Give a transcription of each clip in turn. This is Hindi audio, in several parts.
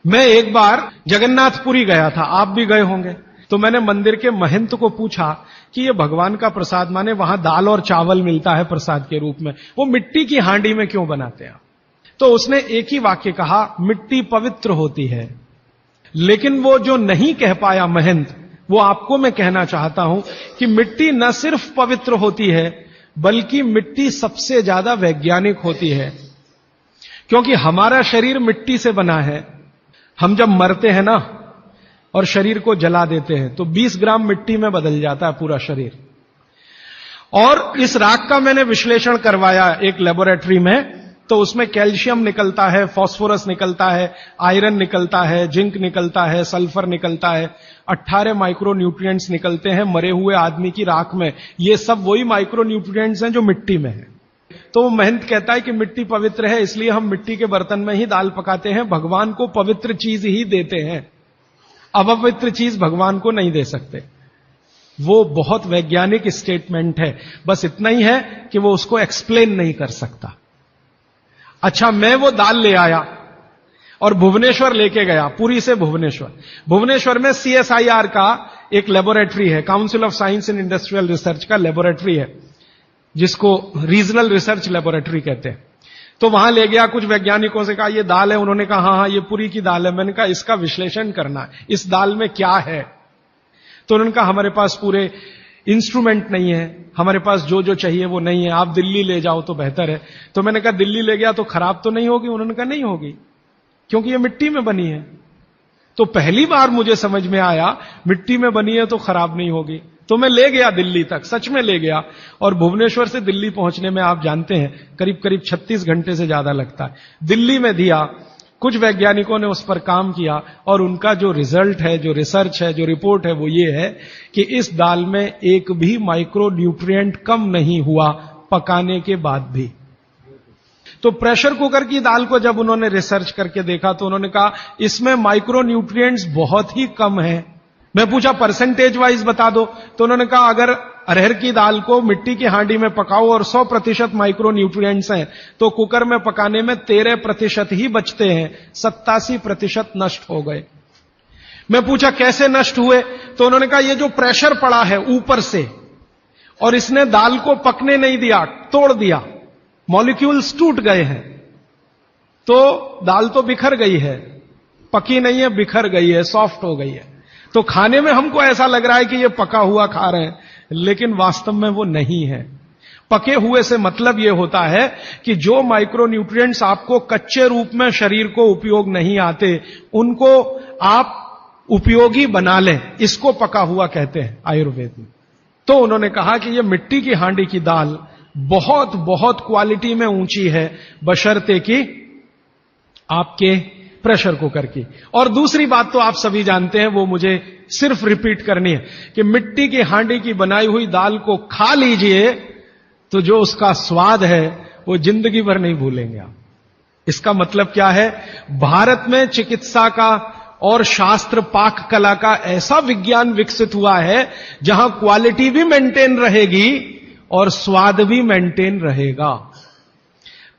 मैं एक बार जगन्नाथपुरी गया था, आप भी गए होंगे। तो मैंने मंदिर के महंत को पूछा कि ये भगवान का प्रसाद, माने वहां दाल और चावल मिलता है प्रसाद के रूप में, वो मिट्टी की हांडी में क्यों बनाते हैं? तो उसने एक ही वाक्य कहा, मिट्टी पवित्र होती है। लेकिन वो जो नहीं कह पाया महंत, वो आपको मैं कहना चाहता हूं कि मिट्टी न सिर्फ पवित्र होती है, बल्कि मिट्टी सबसे ज्यादा वैज्ञानिक होती है। क्योंकि हमारा शरीर मिट्टी से बना है। हम जब मरते हैं ना और शरीर को जला देते हैं तो 20 ग्राम मिट्टी में बदल जाता है पूरा शरीर। और इस राख का मैंने विश्लेषण करवाया एक लेबोरेटरी में, तो उसमें कैल्शियम निकलता है, फास्फोरस निकलता है, आयरन निकलता है, जिंक निकलता है, सल्फर निकलता है, 18 माइक्रो न्यूट्रिएंट्स निकलते हैं मरे हुए आदमी की राख में। ये सब वही माइक्रो न्यूट्रिएंट्स हैं जो मिट्टी में है। तो वो महंत कहता है कि मिट्टी पवित्र है, इसलिए हम मिट्टी के बर्तन में ही दाल पकाते हैं, भगवान को पवित्र चीज ही देते हैं, अपवित्र चीज भगवान को नहीं दे सकते। वो बहुत वैज्ञानिक स्टेटमेंट है, बस इतना ही है कि वो उसको एक्सप्लेन नहीं कर सकता। अच्छा, मैं वो दाल ले आया और भुवनेश्वर लेके गया, पुरी से भुवनेश्वर। भुवनेश्वर में CSIR का एक लेबोरेटरी है, council of science and industrial research का लेबोरेटरी है, जिसको रीजनल रिसर्च लेबोरेटरी कहते हैं। तो वहां ले गया, कुछ वैज्ञानिकों से कहा ये दाल है, उन्होंने कहा हाँ ये पुरी की दाल है। मैंने कहा इसका विश्लेषण करना है, इस दाल में क्या है? तो उन्होंने कहा हमारे पास पूरे इंस्ट्रूमेंट नहीं है, हमारे पास जो जो चाहिए वो नहीं है, आप दिल्ली ले जाओ तो बेहतर है। तो मैंने कहा दिल्ली ले गया तो खराब तो नहीं होगी? उन्होंने कहा नहीं होगी, क्योंकि ये मिट्टी में बनी है। तो पहली बार मुझे समझ में आया मिट्टी में बनी है तो खराब नहीं होगी। तो मैं ले गया दिल्ली तक, सच में ले गया। और भुवनेश्वर से दिल्ली पहुंचने में आप जानते हैं करीब करीब 36 घंटे से ज्यादा लगता है। दिल्ली में दिया, कुछ वैज्ञानिकों ने उस पर काम किया और उनका जो रिजल्ट है, जो रिसर्च है, जो रिपोर्ट है, वो ये है कि इस दाल में एक भी माइक्रो न्यूट्रिएंट कम नहीं हुआ पकाने के बाद भी। तो प्रेशर कुकर की दाल को जब उन्होंने रिसर्च करके देखा तो उन्होंने कहा इसमें माइक्रो न्यूट्रिएंट्स बहुत ही कम है। मैं पूछा परसेंटेज वाइज बता दो, तो उन्होंने कहा अगर अरहर की दाल को मिट्टी की हांडी में पकाओ और 100% माइक्रो न्यूट्रिएंट्स हैं तो कुकर में पकाने में 13% ही बचते हैं, 87% नष्ट हो गए। मैं पूछा कैसे नष्ट हुए? तो उन्होंने कहा ये जो प्रेशर पड़ा है ऊपर से और इसने दाल को पकने नहीं दिया, तोड़ दिया, मॉलिक्यूल्स टूट गए हैं, तो दाल तो बिखर गई है, पकी नहीं है, बिखर गई है, सॉफ्ट हो गई है। तो खाने में हमको ऐसा लग रहा है कि ये पका हुआ खा रहे हैं, लेकिन वास्तव में वो नहीं है। पके हुए से मतलब यह होता है कि जो माइक्रो न्यूट्रिएंट्स आपको कच्चे रूप में शरीर को उपयोग नहीं आते, उनको आप उपयोगी बना लें, इसको पका हुआ कहते हैं आयुर्वेद में। तो उन्होंने कहा कि ये मिट्टी की हांडी की दाल बहुत बहुत क्वालिटी में ऊंची है, बशर्ते कि आपके प्रेशर कुकर की। और दूसरी बात तो आप सभी जानते हैं, वो मुझे सिर्फ रिपीट करनी है कि मिट्टी की हांडी की बनाई हुई दाल को खा लीजिए तो जो उसका स्वाद है वो जिंदगी भर नहीं भूलेंगे आप। इसका मतलब क्या है? भारत में चिकित्सा का और शास्त्र पाक कला का ऐसा विज्ञान विकसित हुआ है जहां क्वालिटी भी मेंटेन रहेगी और स्वाद भी मेंटेन रहेगा।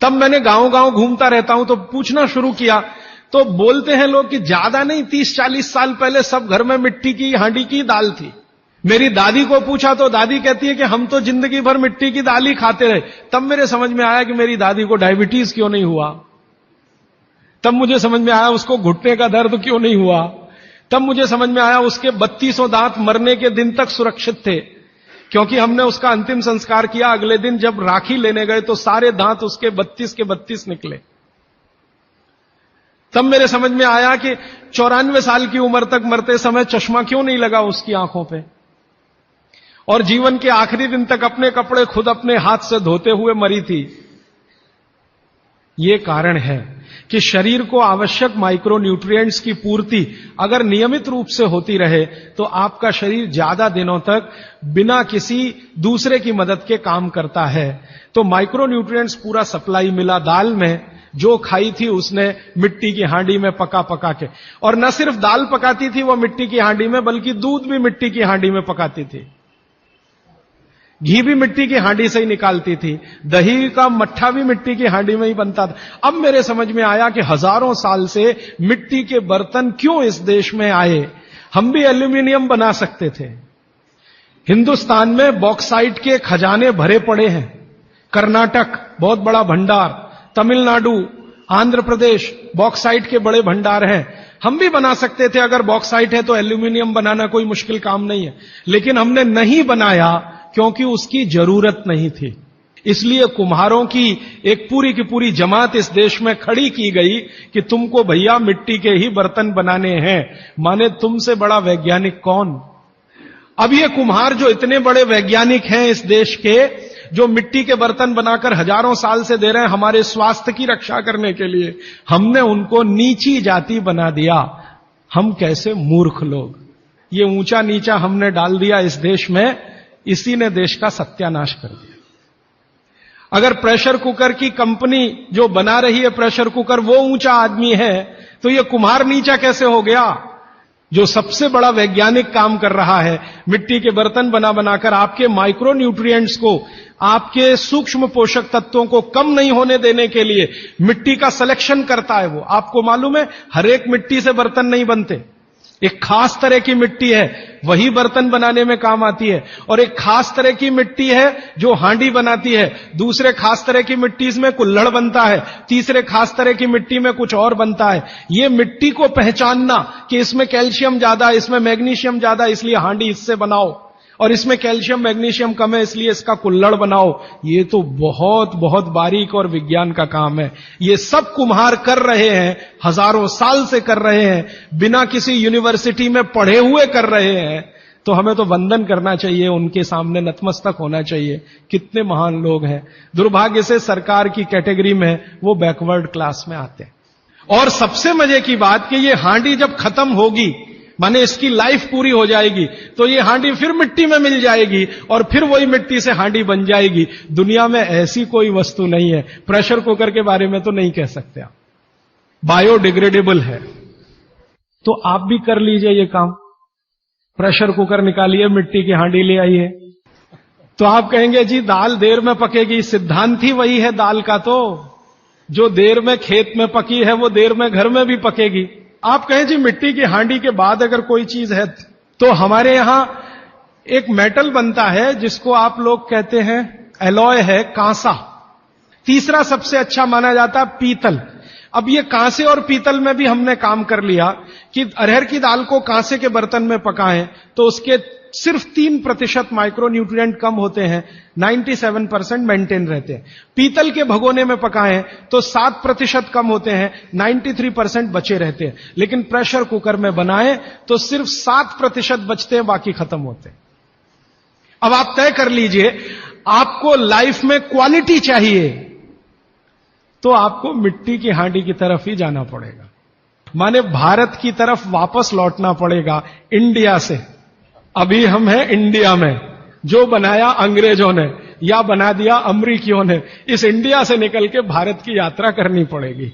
तब मैंने गांव गांव घूमता रहता हूं तो पूछना शुरू किया, तो बोलते हैं लोग कि ज्यादा नहीं, 30-40 साल पहले सब घर में मिट्टी की हांडी की दाल थी। मेरी दादी को पूछा तो दादी कहती है कि हम तो जिंदगी भर मिट्टी की दाल ही खाते रहे। तब मेरे समझ में आया कि मेरी दादी को डायबिटीज क्यों नहीं हुआ। तब मुझे समझ में आया उसको घुटने का दर्द क्यों नहीं हुआ। तब मुझे समझ में आया उसके 32 दांत मरने के दिन तक सुरक्षित थे, क्योंकि हमने उसका अंतिम संस्कार किया। अगले दिन जब राखी लेने गए तो सारे दांत उसके 32 के 32 निकले। तब मेरे समझ में आया कि 94 साल की उम्र तक मरते समय चश्मा क्यों नहीं लगा उसकी आंखों पे, और जीवन के आखिरी दिन तक अपने कपड़े खुद अपने हाथ से धोते हुए मरी थी। ये कारण है कि शरीर को आवश्यक माइक्रो न्यूट्रिएंट्स की पूर्ति अगर नियमित रूप से होती रहे तो आपका शरीर ज्यादा दिनों तक बिना किसी दूसरे की मदद के काम करता है। तो माइक्रो न्यूट्रिएंट्स पूरा सप्लाई मिला दाल में, जो खाई थी उसने मिट्टी की हांडी में पका पका के। और न सिर्फ दाल पकाती थी वो मिट्टी की हांडी में, बल्कि दूध भी मिट्टी की हांडी में पकाती थी। घी भी मिट्टी की हांडी से ही निकालती थी, दही का मट्ठा भी मिट्टी की हांडी में ही बनता था। अब मेरे समझ में आया कि हजारों साल से मिट्टी के बर्तन क्यों इस देश में आए। हम भी एल्यूमिनियम बना सकते थे। हिंदुस्तान में बॉक्साइट के खजाने भरे पड़े हैं। कर्नाटक बहुत बड़ा भंडार, तमिलनाडु, आंध्र प्रदेश बॉक्साइट के बड़े भंडार हैं। हम भी बना सकते थे, अगर बॉक्साइट है तो एल्यूमिनियम बनाना कोई मुश्किल काम नहीं है। लेकिन हमने नहीं बनाया क्योंकि उसकी जरूरत नहीं थी। इसलिए कुम्हारों की एक पूरी की पूरी जमात इस देश में खड़ी की गई कि तुमको भैया मिट्टी के ही बर्तन बनाने हैं। माने तुमसे बड़ा वैज्ञानिक कौन। अब ये कुम्हार जो इतने बड़े वैज्ञानिक हैं इस देश के, जो मिट्टी के बर्तन बनाकर हजारों साल से दे रहे हैं हमारे स्वास्थ्य की रक्षा करने के लिए, हमने उनको नीची जाति बना दिया। हम कैसे मूर्ख लोग, ये ऊंचा नीचा हमने डाल दिया इस देश में, इसी ने देश का सत्यानाश कर दिया। अगर प्रेशर कुकर की कंपनी जो बना रही है प्रेशर कुकर वो ऊंचा आदमी है, तो ये कुम्हार नीचा कैसे हो गया। जो सबसे बड़ा वैज्ञानिक काम कर रहा है, मिट्टी के बर्तन बना बनाकर आपके माइक्रो न्यूट्रिएंट्स को, आपके सूक्ष्म पोषक तत्वों को कम नहीं होने देने के लिए मिट्टी का सिलेक्शन करता है वो। आपको मालूम है हर एक मिट्टी से बर्तन नहीं बनते। एक खास तरह की मिट्टी है वही बर्तन बनाने में काम आती है, और एक खास तरह की मिट्टी है जो हांडी बनाती है, दूसरे खास तरह की मिट्टी में कुल्हड़ बनता है, तीसरे खास तरह की मिट्टी में कुछ और बनता है। ये मिट्टी को पहचानना कि इसमें कैल्शियम ज्यादा, इसमें मैग्नीशियम ज्यादा इसलिए हांडी इससे बनाओ, और इसमें कैल्शियम मैग्नीशियम कम है इसलिए इसका कुल्हड़ बनाओ, ये तो बहुत बहुत बारीक और विज्ञान का काम है। ये सब कुम्हार कर रहे हैं, हजारों साल से कर रहे हैं, बिना किसी यूनिवर्सिटी में पढ़े हुए कर रहे हैं। तो हमें तो वंदन करना चाहिए, उनके सामने नतमस्तक होना चाहिए। कितने महान लोग हैं। दुर्भाग्य से सरकार की कैटेगरी में वो बैकवर्ड क्लास में आते हैं। और सबसे मजे की बात कि ये हांडी जब खत्म होगी, माने इसकी लाइफ पूरी हो जाएगी, तो ये हांडी फिर मिट्टी में मिल जाएगी और फिर वही मिट्टी से हांडी बन जाएगी। दुनिया में ऐसी कोई वस्तु नहीं है। प्रेशर कुकर के बारे में तो नहीं कह सकते आप, बायोडिग्रेडेबल है। तो आप भी कर लीजिए ये काम, प्रेशर कुकर निकालिए, मिट्टी की हांडी ले आइए। तो आप कहेंगे जी दाल देर में पकेगी, सिद्धांत ही वही है दाल का, तो जो देर में खेत में पकी है वो देर में घर में भी पकेगी। आप कहें जी मिट्टी की हांडी के बाद अगर कोई चीज है, तो हमारे यहां एक मेटल बनता है जिसको आप लोग कहते हैं एलॉय है, कांसा। तीसरा सबसे अच्छा माना जाता है पीतल। अब ये कांसे और पीतल में भी हमने काम कर लिया कि अरहर की दाल को कांसे के बर्तन में पकाएं तो उसके सिर्फ 3% माइक्रो न्यूट्रिएंट कम होते हैं, 97% मेंटेन रहते हैं। पीतल के भगोने में पकाएं तो 7% कम होते हैं, 93% बचे रहते हैं। लेकिन प्रेशर कुकर में बनाएं तो सिर्फ 7% बचते हैं, बाकी खत्म होते हैं। अब आप तय कर लीजिए, आपको लाइफ में क्वालिटी चाहिए तो आपको मिट्टी की हांडी की तरफ ही जाना पड़ेगा, माने भारत की तरफ वापस लौटना पड़ेगा, इंडिया से। अभी हम हैं इंडिया में, जो बनाया अंग्रेजों ने या बना दिया अमरीकियों ने, इस इंडिया से निकल के भारत की यात्रा करनी पड़ेगी।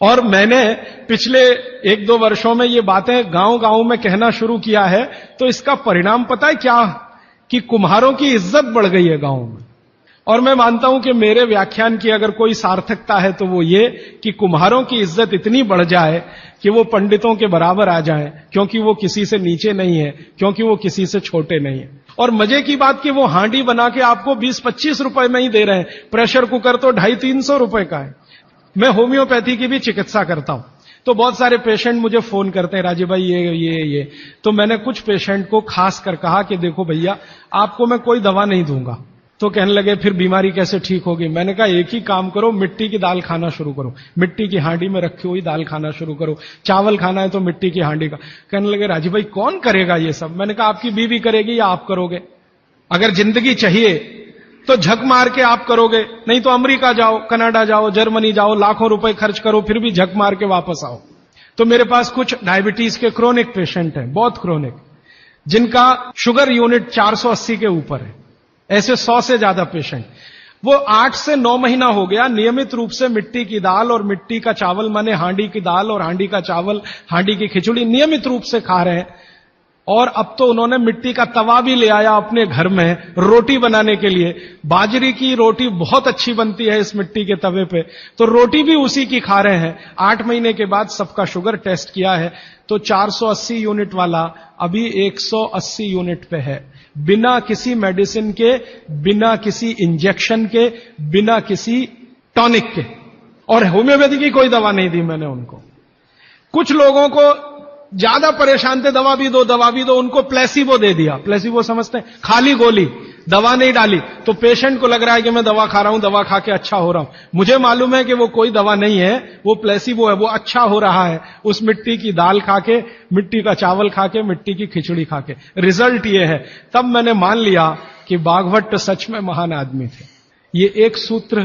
और मैंने पिछले 1-2 वर्षों में ये बातें गांव गांव में कहना शुरू किया है, तो इसका परिणाम पता है क्या, कि कुम्हारों की इज्जत बढ़ गई है गांव में। और मैं मानता हूं कि मेरे व्याख्यान की अगर कोई सार्थकता है तो वो ये कि कुम्हारों की इज्जत इतनी बढ़ जाए कि वो पंडितों के बराबर आ जाएं, क्योंकि वो किसी से नीचे नहीं है, क्योंकि वो किसी से छोटे नहीं है। और मजे की बात कि वो हांडी बना के आपको 20-25 रुपए में ही दे रहे हैं, प्रेशर कुकर तो 250-300 रुपए का है। मैं होम्योपैथी की भी चिकित्सा करता हूं, तो बहुत सारे पेशेंट मुझे फोन करते हैं, राजीव भाई ये। तो मैंने कुछ पेशेंट को खास कर कहा कि देखो भैया, आपको मैं कोई दवा नहीं दूंगा। तो कहने लगे फिर बीमारी कैसे ठीक होगी। मैंने कहा एक ही काम करो, मिट्टी की दाल खाना शुरू करो, मिट्टी की हांडी में रखी हुई दाल खाना शुरू करो। चावल खाना है तो मिट्टी की हांडी का। कहने लगे राजीव भाई कौन करेगा ये सब। मैंने कहा आपकी बीवी करेगी या आप करोगे। अगर जिंदगी चाहिए तो झक मार के आप करोगे, नहीं तो अमेरिका जाओ, कनाडा जाओ, जर्मनी जाओ, लाखों रुपए खर्च करो, फिर भी झक मार के वापस आओ। तो मेरे पास कुछ डायबिटीज के क्रोनिक पेशेंट हैं, बहुत क्रोनिक, जिनका शुगर यूनिट 480 के ऊपर है। ऐसे 100 से ज्यादा पेशेंट, वो 8 से 9 महीना हो गया नियमित रूप से मिट्टी की दाल और मिट्टी का चावल, माने हांडी की दाल और हांडी का चावल, हांडी की खिचड़ी नियमित रूप से खा रहे हैं। और अब तो उन्होंने मिट्टी का तवा भी ले आया अपने घर में रोटी बनाने के लिए। बाजरे की रोटी बहुत अच्छी बनती है इस मिट्टी के तवे पे, तो रोटी भी उसी की खा रहे हैं। 8 महीने के बाद सबका शुगर टेस्ट किया है तो 480 यूनिट वाला अभी 180 यूनिट पे है, बिना किसी मेडिसिन के, बिना किसी इंजेक्शन के, बिना किसी टॉनिक के। और होम्योपैथी की कोई दवा नहीं दी मैंने उनको। कुछ लोगों को ज्यादा परेशान थे, दवा भी दो दवा भी दो, उनको प्लेसिबो दे दिया। प्लेसिबो समझते हैं, खाली गोली, दवा नहीं डाली। तो पेशेंट को लग रहा है कि मैं दवा खा रहा हूं, दवा खा के अच्छा हो रहा हूं। मुझे मालूम है कि वो कोई दवा नहीं है, वो प्लेसिबो है, वो अच्छा हो रहा है उस मिट्टी की दाल खा के, मिट्टी का चावल खा के, मिट्टी की खिचड़ी खा के। रिजल्ट ये है। तब मैंने मान लिया कि बाघभट्ट सच में महान आदमी थे। ये एक सूत्र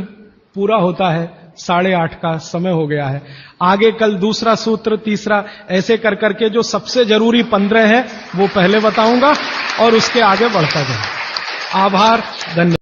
पूरा होता है, 8:30 का समय हो गया है। आगे कल दूसरा सूत्र, तीसरा, ऐसे कर करके जो सबसे जरूरी 15 है वो पहले बताऊंगा और उसके आगे बढ़ता जाऊंगा। आभार, धन्यवाद।